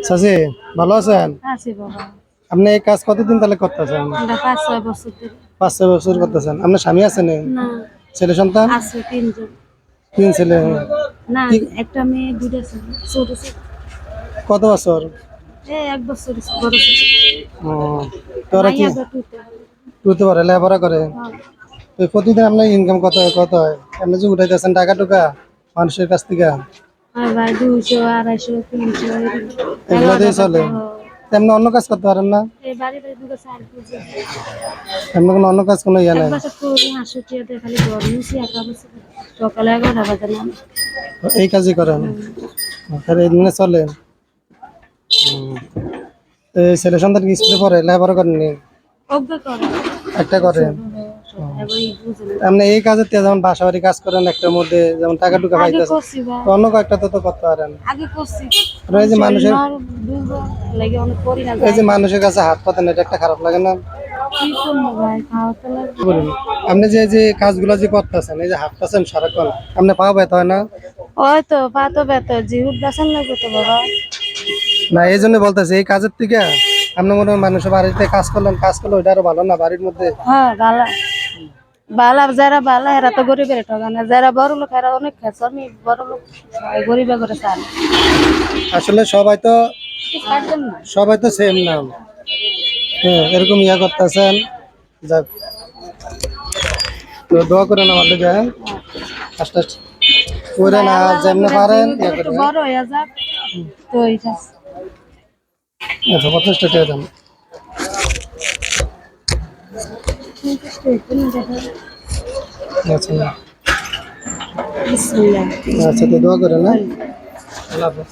চাচি ভালো আছেন? আছি বাবা। আপনি এই কাজ কতদিন তাহলে করতেছেন? আমরা 5-6 বছর ধরে। 5-6 বছর করতেছেন। আপনার স্বামী আছেন? না, ছেলে সন্তান? আছে 3 জন। 3 ছেলে। না, কি একটা মেয়ে, 2টা ছেলে। ছোট ছোট। কত বছর? 1 বছর বড় ছোট। ও, তোরা কি মাইয়াটা 2তে। টুতে পারে লেখাপড়া করে? হ্যাঁ। তো প্রতিদিন আপনার ইনকাম কত হয়? আপনি যে উঠাইতেছেন টাকা টুকা মানুষের কাছ থেকে, আর ভাই 200, 250, 300 এগুলো দিয়ে চলে? হ্যাঁ। তেমনি অন্য কাজ করতে পারেন না? এই বাড়ি বাড়ি দুটো চাল খুঁজে। এমনি কোনো অন্য কাজ কোনো ইয়ে এক নাই? বছর করি 80 টাকা দিয়ে খালি ঘর মুছি একা বছর। সকালে 11টা বাজে না। এই কাজই করেন? তাহলে এই দিনে চলে? হুম। তো এই ছেলে সন্তান কি স্কুলে পড়ে লেখাপড়া করেননি? অজ্ঞা করে। একটা করে? এবারই বুঝে না। আপনি এই কাজের থেকে যেমন বাসা বাড়ি কাজ করেন একটার মধ্যে যেমন টাকা টুকা আগে পাইতেছেন, করছি ভাই। তো অন্য কয়েকটা তো করতে পারেন। আগে করছি। আপনার এই যে মানুষের দুর্বল লাগে অনেক করি না এই যাই যে না। মানুষের কাছে হাত পাতেন এটা একটা খারাপ লাগে না? কি করবো ভাই, খাওয়াতে লাগবে। কি বলুন, আপনি যে যে কাজগুলো যে করতেছেন এই যে হাঁটতেছেন সারাক্ষণ, আপনি পা ব্যথা হয় না? ওই তো পা তো ব্যথা, জিহুদ বাসান লাগবে তো বাবা। না এই জন্য বলতেছি এই কাজের থেকে আপনি মনে হয় মানুষের বাড়িতে কাজ করলে ওইটা আরো ভালো না বাড়ির মধ্যে? হ্যাঁ বালা। বালা যারা বালা এরা তো গরিবের ঠকা না, যারা বড় লোক এরা অনেক খেছে। আমি বড় লোক গরিবে করে চান। আসলে সবাই তো পারবেন না। সেম না। হ্যাঁ এরকম ইয়া করতেছেন। যাক, তো দোয়া করেন আমার লেগে, হ্যাঁ? আস্তে আস্তে করে না যেমনি পারেন ইয়া একটু করেন। বড় হয়ে যাক তো এইটা। আচ্ছা 50 টাকা দাম। আচ্ছা বিসমিল্লাহ। আচ্ছা, তো দোয়া করেন, হ্যাঁ? আল্লাহ হাফেজ।